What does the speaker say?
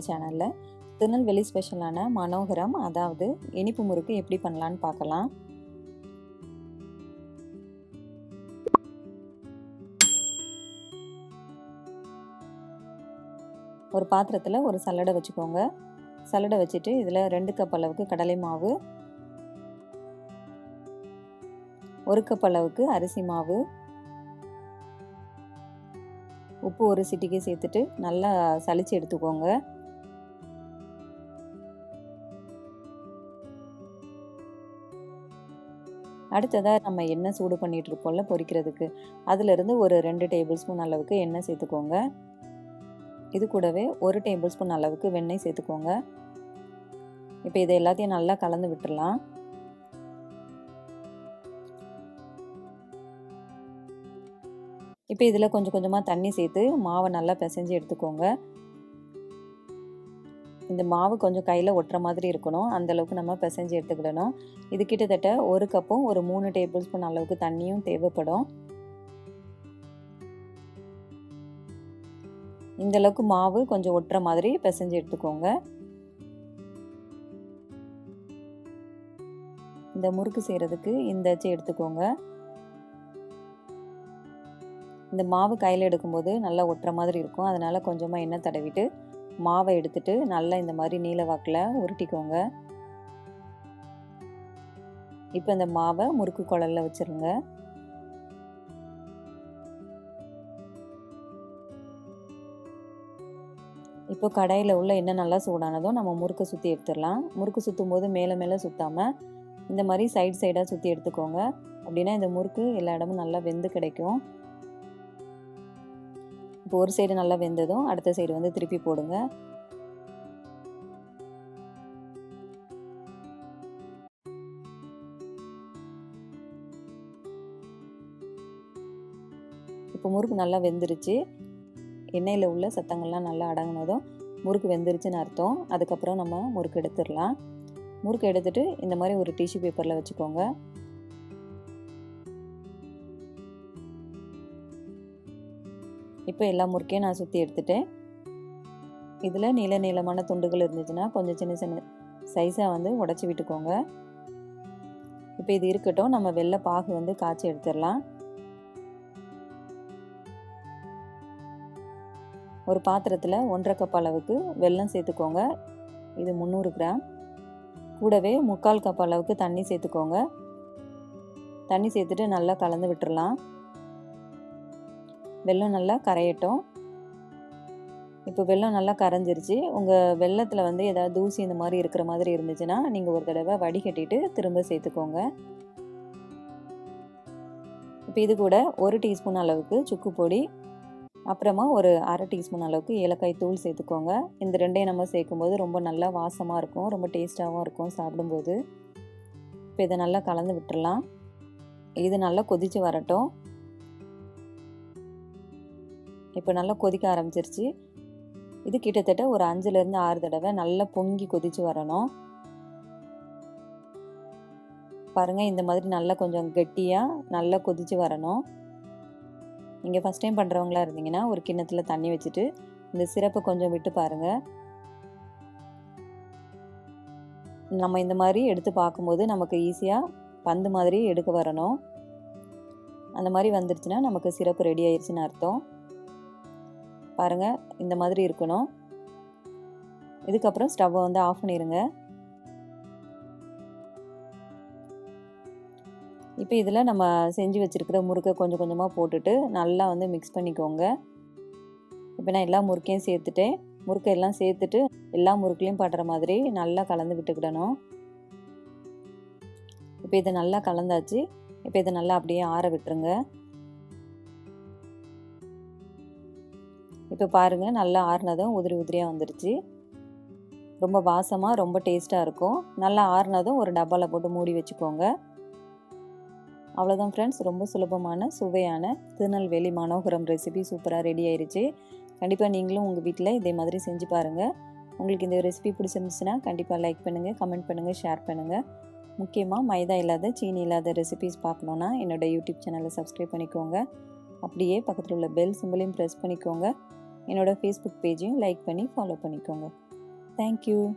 சேனலில் திருநெல்வேலி ஸ்பெஷலான மனோகரம், அதாவது இனிப்பு முறுக்கு எப்படி பண்ணலான்னு பார்க்கலாம். ஒரு பாத்திரத்தில் ஒரு சல்லடை வச்சுக்கோங்க. சல்லடை வச்சுட்டு இதில் 2 கப் அளவுக்கு கடலை மாவு, 1 கப் அளவுக்கு அரிசி மாவு, உப்பு ஒரு சிட்டிகை சேர்த்துட்டு நல்லா சலிச்சு எடுத்துக்கோங்க. அடுத்ததாக நம்ம எண்ணெய் சூடு பண்ணிட்டு இருப்போம்ல பொரிக்கிறதுக்கு, அதிலிருந்து ஒரு 2 டேபிள் ஸ்பூன் அளவுக்கு எண்ணெய் சேர்த்துக்கோங்க. இது கூடவே 1 டேபிள் ஸ்பூன் அளவுக்கு வெண்ணெய் சேர்த்துக்கோங்க. இப்போ இதை எல்லாத்தையும் நல்லா கலந்து விட்டுடலாம். இப்போ இதில் கொஞ்சம் கொஞ்சமாக தண்ணி சேர்த்து மாவை நல்லா பிசைஞ்சு எடுத்துக்கோங்க. இந்த மாவு கொஞ்சம் கையில் ஒட்டுற மாதிரி இருக்கணும், அந்தளவுக்கு நம்ம பிசைஞ்சு எடுத்துக்கிடணும். இது கிட்டத்தட்ட 1 கப்பும் ஒரு 3 டேபிள் ஸ்பூன் அளவுக்கு தண்ணியும் தேவைப்படும். இந்தளவுக்கு மாவு கொஞ்சம் ஒட்டுற மாதிரி பிசைஞ்சு எடுத்துக்கோங்க. இந்த முறுக்கு செய்கிறதுக்கு இந்த அச்சு எடுத்துக்கோங்க. இந்த மாவு கையில் எடுக்கும்போது நல்லா ஒட்டுற மாதிரி இருக்கும், அதனால் கொஞ்சமாக எண்ணெய் தடவிட்டு மாவை எடுத்துட்டு நல்லா இந்த மாதிரி நீல வாக்கில் உருட்டிக்கோங்க. இப்போ இந்த மாவை முறுக்கு குழல்ல வச்சுருங்க. இப்போ கடாயில் உள்ள எண்ணெய் நல்லா சூடானதும் நம்ம முறுக்கை சுற்றி எடுத்துடலாம். முறுக்கு சுற்றும் போது மேலே மேலே சுற்றாமல் இந்த மாதிரி சைடாக சுற்றி எடுத்துக்கோங்க. அப்படின்னா இந்த முறுக்கு எல்லா இடமும் நல்லா வெந்து கிடைக்கும். இப்போ ஒரு சைடு நல்லா வெந்ததும் அடுத்த சைடு வந்து திருப்பி போடுங்க. இப்போ முறுக்கு நல்லா வெந்துருச்சு. எண்ணெயில் உள்ள சத்தங்கள்லாம் நல்லா அடங்கினதும் முறுக்கு வெந்துருச்சுன்னு அர்த்தம். அதுக்கப்புறம் நம்ம முறுக்கு எடுத்துடலாம். முறுக்கு எடுத்துட்டு இந்த மாதிரி ஒரு டிஷ்யூ பேப்பரில் வச்சுக்கோங்க. இப்போ எல்லா முறுக்கையும் நான் சுற்றி எடுத்துட்டேன். இதில் நீளமான துண்டுகள் இருந்துச்சுன்னா கொஞ்சம் சின்ன சின்ன சைஸாக வந்து உடச்சி விட்டுக்கோங்க. இப்போ இது இருக்கட்டும், நம்ம வெள்ளை பாகு வந்து காய்ச்சி எடுத்துடலாம். ஒரு பாத்திரத்தில் 1.5 கப் அளவுக்கு வெல்லம் சேர்த்துக்கோங்க. இது 300 கிராம். கூடவே 3/4 கப் அளவுக்கு தண்ணி சேர்த்துக்கோங்க. தண்ணி சேர்த்துட்டு நல்லா கலந்து விட்டுடலாம். வெல்லம் நல்லா கரையட்டும். இப்போ வெல்லம் நல்லா கரைஞ்சிருச்சு. உங்கள் வெல்லத்தில் வந்து ஏதாவது தூசி இந்த மாதிரி இருக்கிற மாதிரி இருந்துச்சுன்னா நீங்கள் ஒரு தடவை வடிகட்டிட்டு திரும்ப சேர்த்துக்கோங்க. இப்போ இது கூட 1 டீஸ்பூன் அளவுக்கு சுக்கு பொடி, அப்புறமா ஒரு 1/2 டீஸ்பூன் அளவுக்கு ஏலக்காய் தூள் சேர்த்துக்கோங்க. இந்த ரெண்டையும் நம்ம சேர்க்கும்போது ரொம்ப நல்லா வாசமாக இருக்கும், ரொம்ப டேஸ்ட்டாகவும் இருக்கும் சாப்பிடும்போது. இப்போ இதை நல்லா கலந்து விட்டுடலாம். இது நல்லா கொதித்து வரட்டும். இப்போ நல்லா கொதிக்க ஆரம்பிச்சிருச்சு. இது கிட்டத்தட்ட ஒரு 5லேருந்து 6 தடவை நல்லா பொங்கி கொதித்து வரணும். பாருங்கள், இந்த மாதிரி நல்லா கொஞ்சம் கெட்டியாக நல்லா கொதித்து வரணும். நீங்கள் ஃபஸ்ட் டைம் பண்ணுறவங்களா இருந்தீங்கன்னா ஒரு கிண்ணத்தில் தண்ணி வச்சுட்டு இந்த சிரப்பை கொஞ்சம் விட்டு பாருங்கள். நம்ம இந்த மாதிரி எடுத்து பார்க்கும்போது நமக்கு ஈஸியாக பந்து மாதிரி எடுக்க வரணும். அந்த மாதிரி வந்துருச்சுன்னா நமக்கு சிரப்பு ரெடி ஆயிடுச்சுன்னு அர்த்தம். பாருங்கள், இந்த மாதிரி இருக்கணும். இதுக்கப்புறம் ஸ்டவ்வை வந்து ஆஃப் பண்ணிடுங்க. இப்போ இதில் நம்ம செஞ்சு வச்சுருக்கிற முறுக்கை கொஞ்சம் கொஞ்சமாக போட்டுட்டு நல்லா வந்து மிக்ஸ் பண்ணிக்கோங்க. இப்போ நான் எல்லா முறுக்கையும் சேர்த்துட்டேன். முறுக்கையெல்லாம் சேர்த்துட்டு எல்லா முறுக்குலையும் படுற மாதிரி நல்லா கலந்து விட்டுக்கிடணும். இப்போ இதை நல்லா கலந்தாச்சு. இப்போ இதை நல்லா அப்படியே ஆற விட்டுருங்க. இப்போ பாருங்கள், நல்லா ஆறுனதும் உதிரி உதிரியாக வந்துருச்சு. ரொம்ப வாசமாக ரொம்ப டேஸ்ட்டாக இருக்கும். நல்லா ஆறுனதும் ஒரு டப்பாவில் போட்டு மூடி வச்சுக்கோங்க. அவ்வளோதான் ஃப்ரெண்ட்ஸ், ரொம்ப சுலபமான சுவையான திருநெல்வேலி மனோகரம் ரெசிபி சூப்பராக ரெடி ஆயிடுச்சு. கண்டிப்பாக நீங்களும் உங்கள் வீட்டில் இதே மாதிரி செஞ்சு பாருங்கள். உங்களுக்கு இந்த ரெசிபி பிடிச்சிருந்துச்சுன்னா கண்டிப்பாக லைக் பண்ணுங்கள், கமெண்ட் பண்ணுங்கள், ஷேர் பண்ணுங்கள். முக்கியமாக மைதா இல்லாத சீனி இல்லாத ரெசிபிஸ் பார்க்கணுன்னா என்னோடய யூடியூப் சேனலை சப்ஸ்கிரைப் பண்ணிக்கோங்க. அப்படியே பக்கத்தில் உள்ள பெல் சிம்பிளையும் ப்ரெஸ் பண்ணிக்கோங்க. என்னோட ஃபேஸ்புக் பேஜையும் லைக் பண்ணி ஃபாலோ பண்ணிக்கோங்க. தேங்க்யூ.